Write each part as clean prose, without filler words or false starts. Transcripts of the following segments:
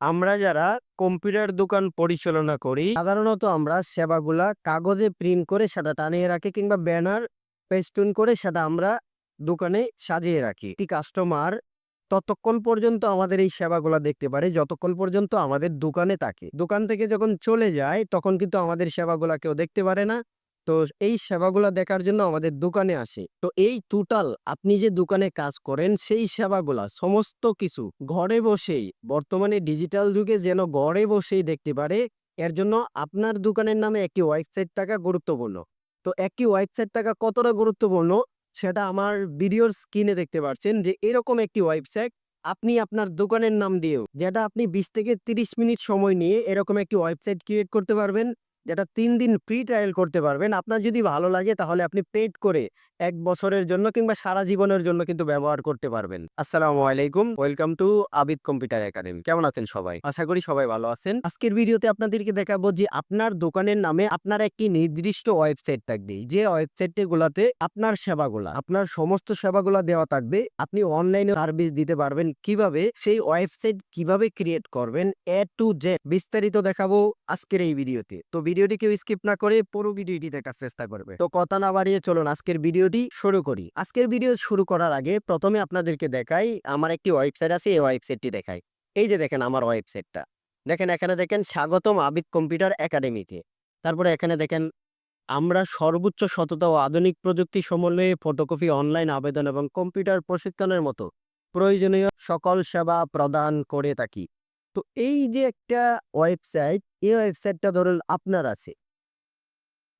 আমরা যারা কম্পিউটার দোকান পরিচালনা করি, সাধারণত আমরা সেবাগুলা কাগজে প্রিন্ট করে সেটা টানিয়ে রাখি কিংবা ব্যানার পেস্টুন করে সেটা আমরা দোকানে সাজিয়ে রাখি। একটি কাস্টমার ততক্ষণ পর্যন্ত আমাদের এই সেবাগুলা দেখতে পারে যতক্ষণ পর্যন্ত আমাদের দোকানে থাকে। দোকান থেকে যখন চলে যায় তখন কিন্তু আমাদের সেবাগুলা কেউ দেখতে পারে না। তো এই সেবাগুলা দেখার জন্য আমাদের দোকানে আসে। তো এই টোটাল আপনি যে দোকানে কাজ করেন সেই সেবাগুলা সমস্ত কিছু ঘরে বসেই বর্তমানে ডিজিটাল যুগে যেন ঘরে বসেই দেখতে পারে, এর জন্য আপনার দোকানের নামে একটি ওয়েবসাইট থাকা গুরুত্বপূর্ণ। তো একটি ওয়েবসাইট থাকা কতটা গুরুত্বপূর্ণ সেটা আমার ভিডিওর স্ক্রিনে দেখতে পাচ্ছেন যে এরকম একটি ওয়েবসাইট আপনি আপনার দোকানের নাম দিয়েও যেটা আপনি 20 থেকে 30 মিনিট সময় নিয়ে এরকম একটি ওয়েবসাইট ক্রিয়েট করতে পারবেন, যেটা 3 দিন ফ্রি ট্রায়াল করতে পারবেন। আপনার যদি ভালো লাগে তাহলে আপনি পেড করে ১ বছরের জন্য কিংবা সারা জীবনের জন্য কিন্তু ব্যবহার করতে পারবেন। আসসালামু আলাইকুম। Welcome to Abid computer academy. কেমন আছেন সবাই? আশা করি সবাই ভালো আছেন। আজকের ভিডিওতে আপনাদেরকে দেখাবো যে আপনার দোকানের নামে আপনার একটি নির্দিষ্ট ওয়েবসাইট থাকবে। যে ওয়েবসাইটে গুলাতে আপনার সেবাগুলা, আপনার সমস্ত সেবাগুলা দেওয়া থাকবে। আপনি অনলাইনে সার্ভিস দিতে পারবেন কিভাবে, সেই ওয়েবসাইট কিভাবে ক্রিয়েট করবেন এ টু জেড বিস্তারিত দেখাবো আজকের এই ভিডিওতে। তো ভিডিওটি কেউ স্কিপ না করে পুরো ভিডিওটি দেখার চেষ্টা করবে। তো কথা না বাড়িয়ে চলুন আজকের ভিডিওটি শুরু করি। আজকের ভিডিও শুরু করার আগে প্রথমে আপনাদেরকে দেখাই আমার একটি ওয়েবসাইট আছে, এই ওয়েবসাইটটি দেখাই। এই যে দেখেন আমার ওয়েবসাইটটা। দেখেন এখানে দেখেন স্বাগতম আবিদ কম্পিউটার একাডেমিতে। তারপরে এখানে দেখেন আমরা সর্বোচ্চ সততা ও আধুনিক প্রযুক্তি সমন্বয়ে ফটোকপি, অনলাইন আবেদন এবং কম্পিউটার প্রশিক্ষণের মতো প্রয়োজনীয় সকল সেবা প্রদান করে থাকি। তো এই যে একটা ওয়েবসাইট, এই ওয়েবসাইটটা ধরুন আপনার আছে।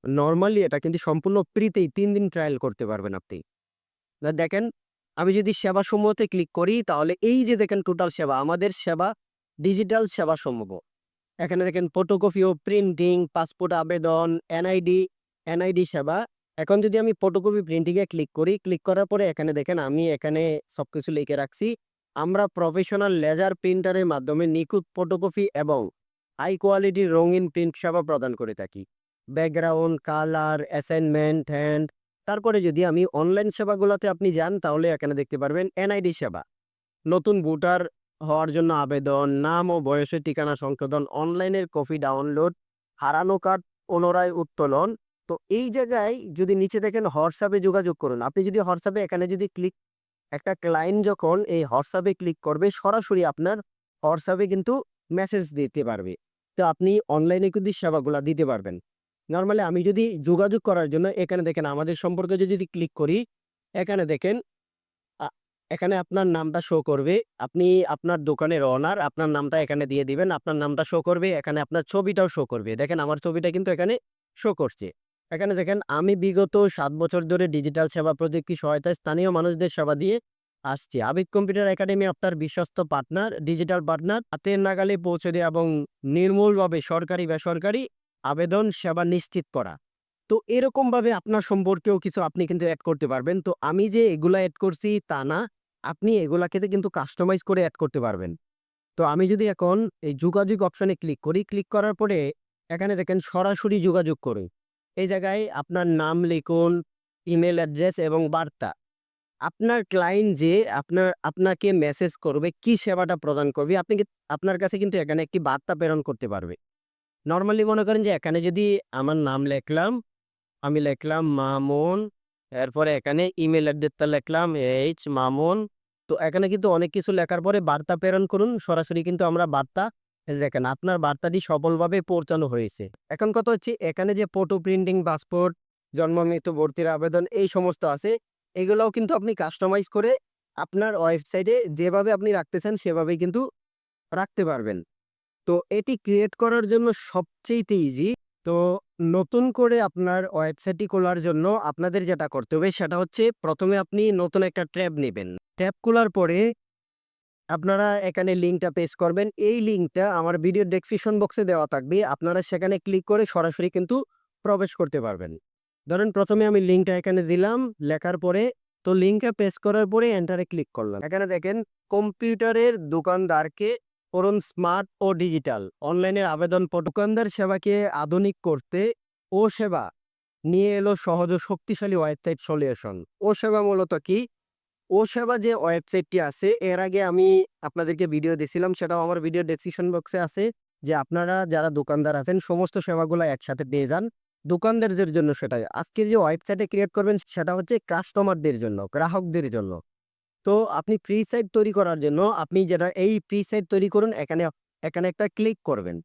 নরমালি এটা কিন্তু সম্পূর্ণ ফ্রিতেই ৩ দিন ট্রায়াল করতে পারবেন আপনি। দেখেন আমি যদি সেবাসমূহতে ক্লিক করি তাহলে এই যে দেখেন টোটাল সেবা, আমাদের সেবা ডিজিটাল সেবাসমূহ। এখানে দেখেন ফটোকপি ও প্রিন্টিং, পাসপোর্ট আবেদন, এনআইডি সেবা। এখন যদি আমি ফটোকপি প্রিন্টিং এ ক্লিক করি, ক্লিক করার পরে এখানে দেখেন আমি এখানে সবকিছু লিখে রাখছি। আমরা প্রফেশনাল লেজার প্রিন্টারের মাধ্যমে নিখুঁত ফটোকপি এবং হাই কোয়ালিটির রঙিন প্রিন্ট সেবা প্রদান করে থাকি। Background, colour, assignment, hand. তারপরে যদি আমি অনলাইন সেবাগুলোতে আপনি যান তাহলে এখানে দেখতে পারবেন এনআইডি সেবা। নতুন ভোটার হওয়ার জন্য আবেদন, নাম ও বয়সের ঠিকানা সংশোধন, অনলাইনের কপি ডাউনলোড, হারানো কার্ড পুনরায় উত্তোলন। তো এই জায়গায় যদি নিচে দেখেন হোয়াটসঅ্যাপে যোগাযোগ করুন। আপনি যদি হোয়াটসঅ্যাপে এখানে যদি ক্লিক, একটা ক্লায়েন্ট যখন এই হোয়াটসঅ্যাপে ক্লিক করবে সরাসরি আপনার হোয়াটসঅ্যাপে কিন্তু মেসেজ দিতে পারবে। তো আপনি অনলাইনে কিন্তু সেবাগুলা দিতে পারবেন। নরমালি আমি যদি যোগাযোগ করার জন্য এখানে দেখেন আমাদের সম্পর্কে যদি ক্লিক করি, এখানে দেখেন আ এখানে আপনার নামটা শো করবে। আপনি আপনার দোকানের ওনার, আপনার নামটা এখানে দিয়ে দিবেন। আপনার নামটা শো করবে। এখানে আপনার ছবিটাও শো করবে। দেখেন আমার ছবিটা কিন্তু এখানে শো করছে। এখানে দেখেন আমি বিগত ৭ বছর ধরে ডিজিটাল সেবা প্রযুক্তি সহায়তায় স্থানীয় মানুষদের সেবা দিয়ে আসছি। আবিদ কম্পিউটার একাডেমি আপনার বিশ্বস্ত পার্টনার, ডিজিটাল পার্টনার। হাতের নাগালে পৌঁছে দেয়া এবং নির্মূলভাবে সরকারি বেসরকারি আবেদন সেবা নিশ্চিত করা। তো এরকমভাবে আপনার সম্পর্কেও কিছু আপনি কিন্তু এড করতে পারবেন। তো আমি যে এগুলা এড করছি তা না। আপনি এগুলাকে কিন্তু কাস্টমাইজ করে এড করতে পারবেন। তো আমি যদি এখন এই যোগাযোগ অপশনে ক্লিক করি, ক্লিক করার পরে এখানে দেখেন সরাসরি যোগাযোগ করুন। এই জায়গায় আপনার নাম লিখুন, ইমেইল অ্যাড্রেস এবং বার্তা। আপনার ক্লায়েন্ট যে আপনাকে মেসেজ করবে, কি সেবাটা প্রদান করবে, আপনার কাছে কিন্তু এখানে একটি বার্তা প্রেরণ করতে পারবে। নরমালি মনে করেন যে এখানে যদি আমার নাম লিখলাম, আমি লিখলাম মামুন। এরপরে এখানে ইমেইল অ্যাড্রেসটা লিখলাম মামুন। তো এখানে কিন্তু অনেক কিছু লেখার পরে বার্তা প্রেরণ করুন। সরাসরি কিন্তু আমরা বার্তা, এই যে দেখেন আপনার বার্তাটি সফলভাবে পৌঁছানো হয়েছে। এখন কথা হচ্ছে এখানে যে ফটো প্রিন্টিং, পাসপোর্ট, জন্ম মৃত্যু ভর্তির আবেদন এই সমস্ত আছে, এগুলাও কিন্তু আপনি কাস্টমাইজ করে আপনার ওয়েবসাইটে যেভাবে আপনি রাখতে চান সেভাবেই কিন্তু রাখতে পারবেন। তো এটি ক্রিয়েট করার জন্য সবচেয়েতে ইজি। তো নতুন করে আপনার ওয়েবসাইটটি খোলার জন্য আপনাদের যেটা করতে হবে সেটা হচ্ছে প্রথমে আপনি নতুন একটা ট্যাব নেবেন। ট্যাব খোলার পরে আপনারা এখানে লিঙ্কটা পেস্ট করবেন। এই লিঙ্কটা আমার ভিডিও ডেসক্রিপশন বক্সে দেওয়া থাকবে। আপনারা সেখানে ক্লিক করে সরাসরি কিন্তু প্রবেশ করতে পারবেন। ধরেন প্রথমে আমি লিঙ্কটা এখানে দিলাম, লেখার পরে তো লিঙ্কটা পেস্ট করার পরে এন্টারে ক্লিক করলাম। এখানে দেখেন কম্পিউটারের দোকানদারকে করুন স্মার্ট ও ডিজিটাল। অনলাইনের আবেদন দোকানদার সেবাকে আধুনিক করতে ও সেবা নিয়ে এলো সহজ ও শক্তিশালী ওয়েবসাইট সলিউশন। ও সেবা মূলত কি? ও সেবা যে ওয়েবসাইটটি আছে এর আগে আমি আপনাদেরকে ভিডিও দিয়েছিলাম, সেটাও আমার ভিডিও ডেসক্রিপশন বক্সে আছে, যে আপনারা যারা দোকানদার আছেন সমস্ত সেবাগুলো একসাথে পেয়ে যান। দোকানদারদের জন্য সেটাই। আজকে যে ওয়েবসাইটে ক্রিয়েট করবেন সেটা হচ্ছে কাস্টমারদের জন্য, গ্রাহকদের জন্য। তো আপনি ফ্রি সাইট তৈরি করার জন্য আপনি যেটা এই ফ্রি সাইট তৈরি করুন, এখানে এখানে একটা ক্লিক করবেন।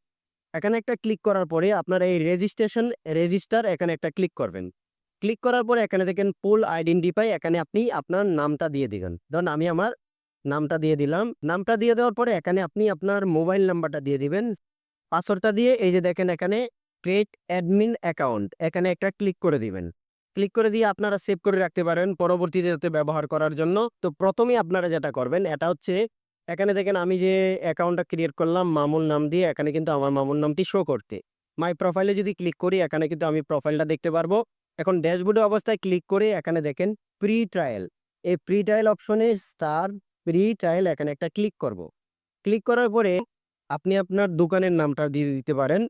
এখানে একটা ক্লিক করার পরে আপনার এই রেজিস্টার এখানে একটা ক্লিক করবেন। ক্লিক করার পরে এখানে দেখেন ফুল আইডেন্টিফাই, এখানে আপনি আপনার নামটা দিয়ে দিবেন। ধরুন আমি আমার নামটা দিয়ে দিলাম। নামটা দিয়ে দেওয়ার পরে এখানে আপনি আপনার মোবাইল নাম্বারটা দিয়ে দিবেন। পাসওয়ার্ডটা দিয়ে এই যে দেখেন এখানে ক্রিয়েট অ্যাডমিন অ্যাকাউন্ট, এখানে একটা ক্লিক করে দিবেন। ক্লিক করে দিয়ে আপনারা সেভ করে রাখতে পারেন পরবর্তীতে যাতে ব্যবহার করার জন্য। তো প্রথমেই আপনারা যেটা করবেন এটা হচ্ছে, এখানে দেখেন আমি যে অ্যাকাউন্টটা ক্রিয়েট করলাম মামুন নাম দিয়ে, এখানে কিন্তু আমার মামুন নামটি শো করতে। মাই প্রোফাইলে যদি ক্লিক করি এখানে কিন্তু আমি প্রোফাইলটা দেখতে পারবো। এখন ড্যাশবোর্ডে অবস্থায় ক্লিক করে এখানে দেখেন ফ্রি ট্রায়াল, এই ফ্রি ট্রায়াল অপশনে স্টার ফ্রি ট্রায়াল এখানে একটা ক্লিক করব। ক্লিক করার পরে আপনি আপনার দোকানের নামটা দিয়ে দিতে পারেন।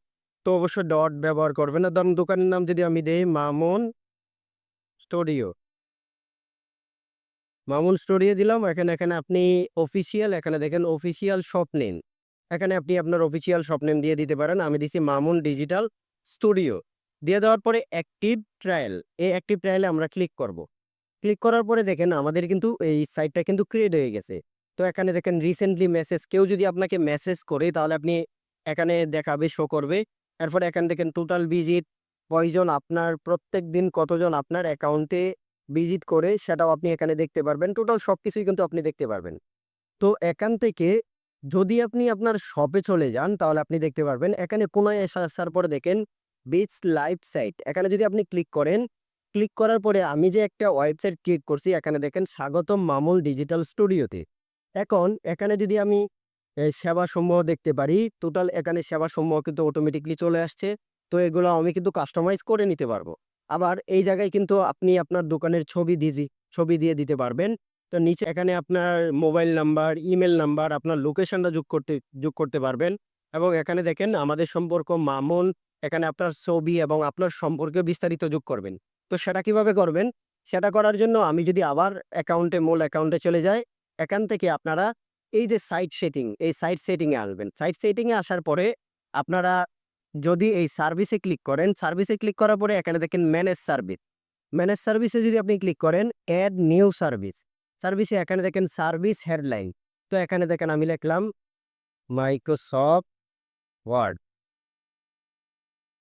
তো অবশ্যই ডট ব্যবহার করবেন না। ধরুন দোকানের নাম যদি আমি দেই মামুন স্টুডিও, মামুন স্টুডিও দিলাম। এখানে আপনি অফিসিয়াল, এখানে দেখেন অফিসিয়াল শপ নেম, এখানে আপনি আপনার অফিসিয়াল শপ নেম দিয়ে দিতে পারেন। আমি দিচ্ছি মামুন ডিজিটাল স্টুডিও। দিয়ে দেওয়ার পরে অ্যাক্টিভ ট্রায়াল, এই অ্যাক্টিভ ট্রায়ালে আমরা ক্লিক করব। ক্লিক করার পরে দেখেন আমাদের কিন্তু এই সাইটটা কিন্তু ক্রিয়েট হয়ে গেছে। তো এখানে দেখেন রিসেন্টলি মেসেজ, কেউ যদি আপনাকে মেসেজ করে তাহলে আপনি এখানে দেখাবে, শো করবে। এরপরে এখানে দেখেন টোটাল ভিজিট, কয়জন আপনার প্রত্যেক দিন কতজন আপনার অ্যাকাউন্টে ভিজিট করে সেটাও আপনি এখানে দেখতে পারবেন। টোটাল সবকিছুই কিন্তু আপনি দেখতে পারবেন। তো এখান থেকে যদি আপনি আপনার শপে চলে যান তাহলে আপনি দেখতে পারবেন এখানে কোনায় আসার পরে দেখেন বিটস লাইভ সাইট, এখানে যদি আপনি ক্লিক করেন, ক্লিক করার পরে আমি যে একটা ওয়েবসাইট ক্রিয়েট করছি এখানে দেখেন স্বাগতম মামুল ডিজিটাল স্টুডিওতে। এখন এখানে যদি আমি সেবাসমূহ দেখতে পারি, টোটাল এখানে সেবাসমূহ কিন্তু অটোমেটিকলি চলে আসছে। তো এগুলো আমি কিন্তু কাস্টমাইজ করে নিতে পারবো। আবার এই জায়গায় কিন্তু আপনি আপনার দোকানের ছবি দিয়ে দিতে পারবেন। তো নিচে এখানে আপনার মোবাইল নাম্বার, ইমেল নাম্বার, আপনার লোকেশনটা যোগ করতে পারবেন। এবং এখানে দেখেন আমাদের সম্পর্ক মামুন, এখানে আপনার ছবি এবং আপনার সম্পর্কে বিস্তারিত যোগ করবেন। তো সেটা কিভাবে করবেন? সেটা করার জন্য আমি যদি আবার মূল অ্যাকাউন্টে চলে যাই, এখান থেকে আপনারা এই যে সাইট সেটিং, এই সাইট সেটিং এ আসবেন। সাইট সেটিং এ আসার পরে আপনারা যদি এই সার্ভিসে ক্লিক করেন, সার্ভিসে ক্লিক করার পরে এখানে দেখেন ম্যানেজ সার্ভিস। ম্যানেজ সার্ভিসে যদি আপনি ক্লিক করেন এড নিউ সার্ভিস, সার্ভিসে এখানে দেখেন সার্ভিস হেডলাইন। তো এখানে দেখেন আমি লিখলাম মাইক্রোসফট ওয়ার্ড।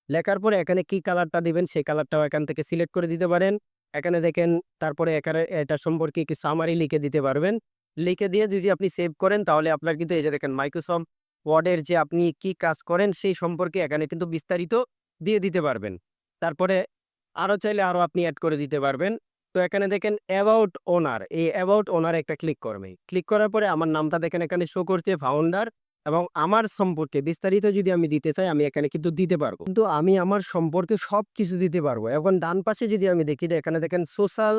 লেখার পরে এখানে কি কালারটা দিবেন সেই কালারটাও এখান থেকে সিলেক্ট করে দিতে পারেন। এখানে দেখেন তারপরে এখানে এটা সম্পর্কে কি সামারি লিখে দিতে পারবেন। লিখে দিয়ে যদি আপনি সেভ করেন তাহলে আপনার কিন্তু এই যে দেখেন মাইক্রোসফট ওয়ার্ডের যে আপনি কি কাজ করেন সেই সম্পর্কে এখানে কিন্তু বিস্তারিত দিয়ে দিতে পারবেন। তারপরে আরো চাইলে আরো আপনি অ্যাড করে দিতে পারবেন। তো এখানে দেখেন অ্যাবাউট ওনার, এই অ্যাবাউট ওনার একটা ক্লিক করবে। ক্লিক করার পরে আমার নামটা দেখেন এখানে শো করছে ফাউন্ডার, এবং আমার সম্পর্কে বিস্তারিত যদি আমি দিতে চাই আমি এখানে কিন্তু দিতে পারবো। কিন্তু আমি আমার সম্পর্কে সবকিছু দিতে পারবো। এখন ডান পাশে যদি আমি দেখি যে এখানে দেখেন সোশ্যাল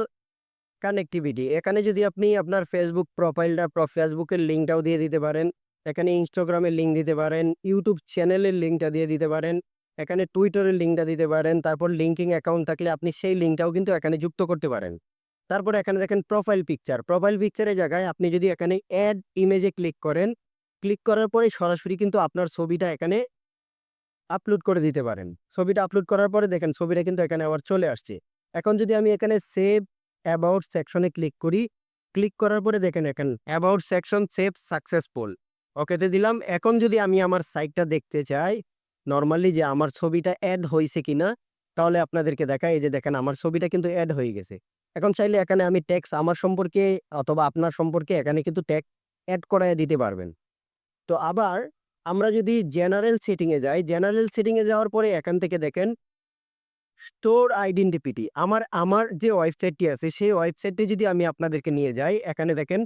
কানেক্টিভিটি, এখানে যদি আপনি আপনার ফেসবুক প্রোফাইলটা, ফেসবুকের লিঙ্কটাও দিয়ে দিতে পারেন। এখানে ইনস্টাগ্রামের লিঙ্ক দিতে পারেন, ইউটিউব চ্যানেলের লিঙ্কটা দিয়ে দিতে পারেন, এখানে টুইটারের লিঙ্কটা দিতে পারেন। তারপর লিঙ্কিং অ্যাকাউন্ট থাকলে আপনি সেই লিঙ্কটাও কিন্তু এখানে যুক্ত করতে পারেন। তারপর এখানে দেখেন প্রোফাইল পিকচারের জায়গায় আপনি যদি এখানে অ্যাড ইমেজে ক্লিক করেন, ক্লিক করার পরে সরাসরি কিন্তু আপনার ছবিটা এখানে আপলোড করে দিতে পারেন। ছবিটা আপলোড করার পরে দেখেন ছবিটা কিন্তু এখানে আবার চলে আসছে। এখন যদি আমি এখানে সেভ অ্যাবাউট সেকশনে ক্লিক করি, ক্লিক করার পরে দেখেন এখানে অ্যাবাউট সেকশন সেভ সাকসেসফুল, ওকেতে দিলাম। এখন যদি আমি আমার সাইটটা দেখতে চাই নরমালি যে আমার ছবিটা অ্যাড হয়েছে কিনা, তাহলে আপনাদেরকে দেখায় এই যে দেখেন আমার ছবিটা কিন্তু অ্যাড হয়ে গেছে। এখন চাইলে এখানে আমি ট্যাক্স আমার সম্পর্কে অথবা আপনার সম্পর্কে এখানে কিন্তু ট্যাগ অ্যাড করায় দিতে পারবেন। তো আবার আমরা যদি জেনারেল সেটিং এ যাই, জেনারেল সেটিং এ যাওয়ার পরে এখান থেকে দেখেন স্টোর আইডেন্টিটি, আমার আমার যে ওয়েবসাইটটি আছে সেই ওয়েবসাইটে যদি আমি আপনাদেরকে নিয়ে যাই, এখানে দেখেন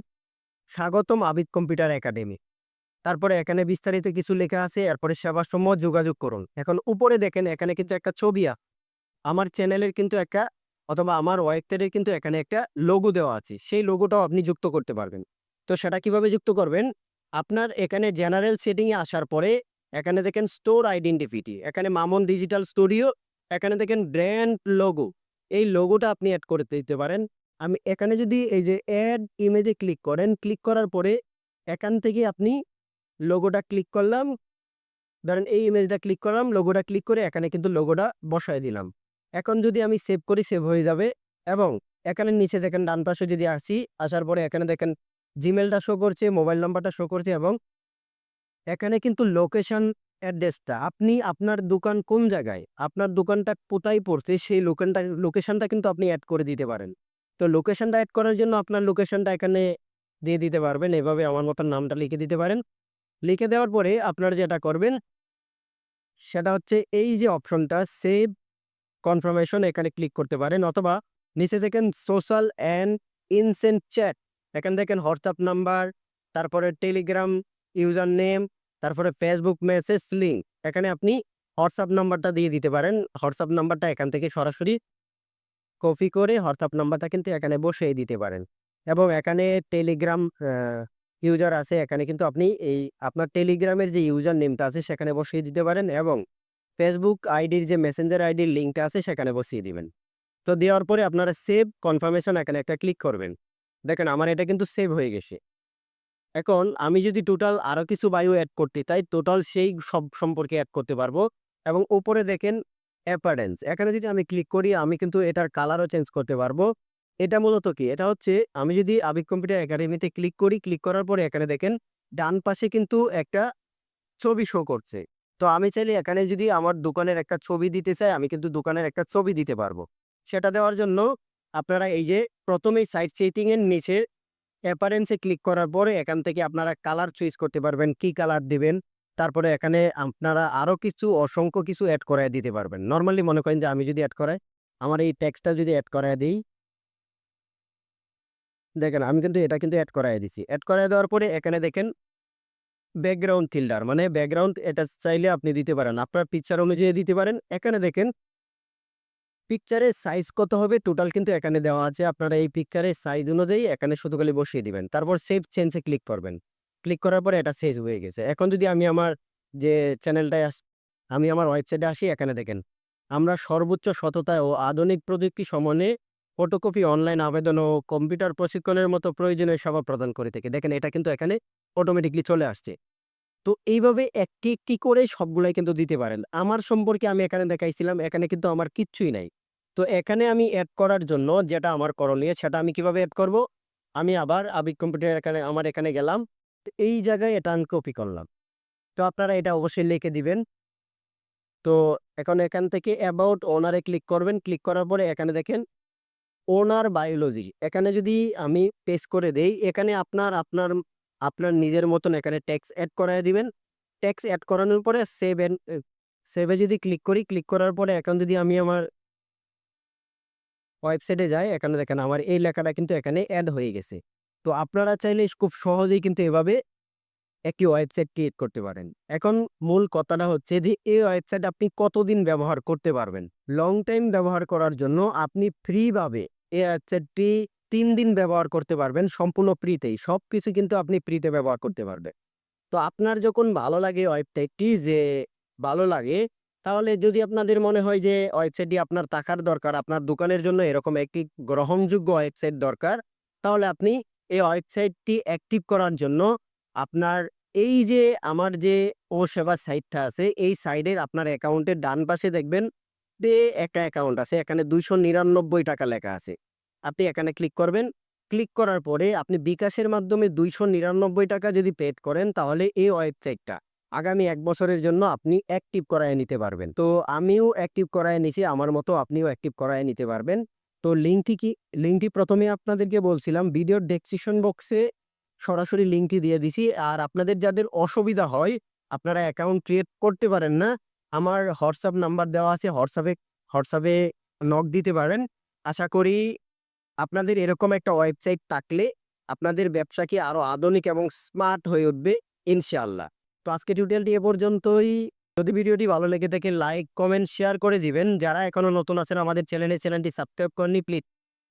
স্বাগতম আবিদ কম্পিউটার একাডেমি। তারপরে এখানে বিস্তারিত কিছু লেখা আছে, এরপরে সেবাসমূহ যোগাযোগ করুন। এখন উপরে দেখেন এখানে কিন্তু একটা ছবি আমার চ্যানেলের কিন্তু একটা অথবা আমার ওয়েবসাইটের কিন্তু এখানে একটা লোগো দেওয়া আছে, সেই লোগোটাও আপনি যুক্ত করতে পারবেন। তো সেটা কিভাবে যুক্ত করবেন? আপনার এখানে জেনারেল সেটিং এ আসার পরে এখানে দেখেন স্টোর আইডেন্টিটি, এখানে মামুন ডিজিটাল স্টুডিও, এখানে দেখেন ব্র্যান্ড লোগো, এই লোগোটা আপনি অ্যাড করে দিতে পারেন। আমি এখানে যদি এই যে অ্যাড ইমেজে ক্লিক করেন, ক্লিক করার পরে এখান থেকে আপনি লোগোটা ক্লিক করলাম। ধরেন এই ইমেজটা ক্লিক করলাম, লোগোটা ক্লিক করে এখানে কিন্তু লোগোটা বসায় দিলাম। এখন যদি আমি সেভ করি, সেভ হয়ে যাবে। এবং এখানে নিচে দেখেন ডান পাশে যদি আসি, আসার পরে এখানে দেখেন জিমেলটা শো করছে, মোবাইল নাম্বারটা শো করছে এবং এখানে কিন্তু লোকেশন অ্যাড্রেসটা আপনি আপনার দোকান কোন জায়গায়, আপনার দোকানটা কোথায় পড়ছে সেই লোকেশনটা কিন্তু আপনি অ্যাড করে দিতে পারেন। তো লোকেশনটা অ্যাড করার জন্য আপনার লোকেশনটা এখানে দিয়ে দিতে পারবেন। এভাবে আমার মতন নামটা লিখে দিতে পারেন। লিখে দেওয়ার পরে আপনারা যেটা করবেন সেটা হচ্ছে এই যে অপশনটা সেভ কনফার্মেশন, এখানে ক্লিক করতে পারেন অথবা নিচে দেখেন সোশ্যাল অ্যান্ড ইনসেন্ট চ্যাট, এখানে দেখেন হোয়াটসঅ্যাপ নাম্বার, তারপরে টেলিগ্রাম ইউজার নেম, তারপরে ফেসবুক মেসেজ লিঙ্ক, এখানে আপনি হোয়াটসঅ্যাপ নাম্বারটা দিয়ে দিতে পারেন। হোয়াটসঅ্যাপ নাম্বারটা এখান থেকে সরাসরি কপি করে হোয়াটসঅ্যাপ নাম্বারটা কিন্তু এখানে বসিয়ে দিতে পারেন। এবং এখানে টেলিগ্রাম ইউজার আছে, এখানে কিন্তু আপনি এই আপনার টেলিগ্রামের যে ইউজার নেমটা আছে সেখানে বসিয়ে দিতে পারেন এবং ফেসবুক আইডির যে মেসেঞ্জার আইডির লিঙ্কটা আছে সেখানে বসিয়ে দিবেন। তো দেওয়ার পরে আপনারা সেভ কনফার্মেশন এখানে একটা ক্লিক করবেন। দেখেন আমার এটা কিন্তু সেভ হয়ে গেছে। এখন আমি যদি টোটাল আরো কিছু বায়ো এড করতে চাই, টোটাল সেই সব সম্পর্কে এড করতে পারবো। এবং উপরে দেখেন অ্যাপারেন্স, এখানে যদি আমি ক্লিক করি আমি কিন্তু এটার কালারও চেঞ্জ করতে পারবো। এটা মূলত কি, এটা হচ্ছে আমি যদি আবিক কম্পিউটার একাডেমিতে ক্লিক করি, ক্লিক করার পরে এখানে দেখেন ডান পাশে কিন্তু একটা ছবি শো করছে। তো আমি চাইলে এখানে যদি আমার দোকানের একটা ছবি দিতে চাই, আমি কিন্তু দোকানের একটা ছবি দিতে পারবো। সেটা দেওয়ার জন্য আপনারা এই যে প্রথমেই সাইট সেটিং এর নিচে অ্যাপারেন্সে ক্লিক করার পরে এখান থেকে আপনারা কালার চুজ করতে পারবেন, কি কালার দিবেন। তারপরে এখানে আপনারা আরো কিছু অসংখ্য কিছু অ্যাড করায় দিতে পারবেন। নরমালি মনে করেন যে আমি যদি অ্যাড করাই, আমার এই টেক্সটটা যদি অ্যাড করায় দিই, দেখেন আমি কিন্তু এটা কিন্তু অ্যাড করায় দিছি। অ্যাড করায় দেওয়ার পরে এখানে দেখেন ব্যাকগ্রাউন্ড ফিল্টার, মানে ব্যাকগ্রাউন্ড এটা চাইলে আপনি দিতে পারেন। আপনার পিকচার অনুযায়ী দিতে পারেন। এখানে দেখেন পিকচারের সাইজ কত হবে টোটাল কিন্তু এখানে দেওয়া আছে। আপনারা এই পিকচারের সাইজ অনুযায়ী এখানে শুধু খালি বসিয়ে দিবেন। তারপর সেভ চেঞ্জে ক্লিক করবেন। ক্লিক করার পরে এটা সেভ হয়ে গেছে। এখন যদি আমি আমার যে চ্যানেলটায় আমি আমার ওয়েবসাইটে আসি, এখানে দেখেন আমরা সর্বোচ্চ সততা ও আধুনিক প্রযুক্তি সমন্বয়ে ফটোকপি, অনলাইন আবেদন ও কম্পিউটার প্রশিক্ষণের মতো প্রয়োজনীয় সেবা প্রদান করে থাকি। দেখেন এটা কিন্তু এখানে অটোমেটিকলি চলে আসছে। তো এইভাবে একটি, একটি করে সবগুলাই কিন্তু দিতে পারেন। আমার সম্পর্কে আমি এখানে দেখাইছিলাম, এখানে কিন্তু আমার কিচ্ছুই নাই। তো এখানে আমি এড করার জন্য যেটা আমার করণীয় সেটা আমি কিভাবে এড করব? আমি আবার আবিক কম্পিউটার এখানে গেলাম। তো এই জায়গায় এটা আমি কপি করলাম। তো আপনারা এটা অবশ্যই লিখে দিবেন। তো এখন এখান থেকে অ্যাবাউট ওনারে ক্লিক করবেন। ক্লিক করার পরে এখানে দেখেন ওনার বায়োলজি, এখানে যদি আমি পেস্ট করে দেই, এখানে আপনার নিজের মতন এখানে টেক্সট এড করায় দিবেন। টেক্সট এড করানোর পরে সেভ এ যদি ক্লিক করি, ক্লিক করার পরে এখন যদি আমি আমার ওয়েবসাইটে যাই, এখানে দেখেন আমার এই লেখাটা কিন্তু এখানে এড হয়ে গেছে। তো আপনারা চাইলে খুব সহজেই কিন্তু এভাবে একটি ওয়েবসাইট ক্রিয়েট করতে পারেন। এখন মূল কথাটা হচ্ছে যে এই ওয়েবসাইট আপনি কতদিন ব্যবহার করতে পারবেন? লং টাইম ব্যবহার করার জন্য আপনি ফ্রিভাবে এই ওয়েবসাইটটি ৩ দিন ব্যবহার করতে পারবেন সম্পূর্ণ ফ্রিতেই। সবকিছু কিন্তু আপনি ফ্রিতে ব্যবহার করতে পারবেন। তো আপনার যখন ভালো লাগে ওয়েবসাইটটি যে ভালো লাগে, তাহলে যদি আপনাদের মনে হয় যে ওয়েবসাইটটি আপনার টাকার দরকার, আপনার দোকানের জন্য এরকম একটি গ্রহণযোগ্য ওয়েবসাইট দরকার, তাহলে আপনি এই ওয়েবসাইটটি অ্যাক্টিভ করার জন্য আপনার এই যে আমার যে ও সেবা সাইটটা আছে, এই সাইডের আপনার অ্যাকাউন্টের ডান পাশে দেখবেন যে একটা অ্যাকাউন্ট আছে, এখানে ৳২৯৯ লেখা আছে। আপনি এখানে ক্লিক করবেন। ক্লিক করার পরে আপনি বিকাশের মাধ্যমে ৳২৯৯ যদি পেড করেন, তাহলে এই ওয়েবসাইটটা আগামী ১ বছরের জন্য আপনি অ্যাক্টিভ করায় নিতে পারবেন। তো আমিও অ্যাক্টিভ করায় নিছি, আমার মতো আপনিও অ্যাক্টিভ করায় নিতে পারবেন। তো লিঙ্কটি ১ম এ আপনাদেরকে বলছিলাম ভিডিওর ডেসক্রিপশন বক্সে সরাসরি লিঙ্কটি দিয়ে দিছি। আর আপনাদের যাদের অসুবিধা হয়, আপনারা অ্যাকাউন্ট ক্রিয়েট করতে পারেন না, আমার হোয়াটসঅ্যাপ নাম্বার দেওয়া আছে, হোয়াটসঅ্যাপে নক দিতে পারেন। আশা করি আপনাদের এরকম একটা ওয়েবসাইট থাকলে আপনাদের ব্যবসা কি আরো আধুনিক এবং স্মার্ট হয়ে উঠবে ইনশাআল্লাহ। তো আজকে টিউটোরিয়ালটি এ পর্যন্তই। যদি ভিডিওটি ভালো লেগে থাকে লাইক, কমেন্ট, শেয়ার করে দিবেন। যারা এখনো নতুন আছেন আমাদের চ্যানেলটি সাবস্ক্রাইব করেননি, প্লিজ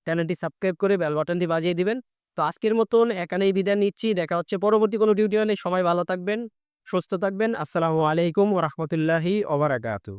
চ্যানেলটি সাবস্ক্রাইব করে বেল বাটনটি বাজিয়ে দিবেন। তো আজকের মতন এখানেই বিদায় নিচ্ছি। দেখা হচ্ছে পরবর্তী কোনো টিউটোরিয়ালে। সবাই ভালো থাকবেন, সুস্থ থাকবেন। আসসালামু আলাইকুম ওয়া রাহমাতুল্লাহি ওয়া বারাকাতুহু।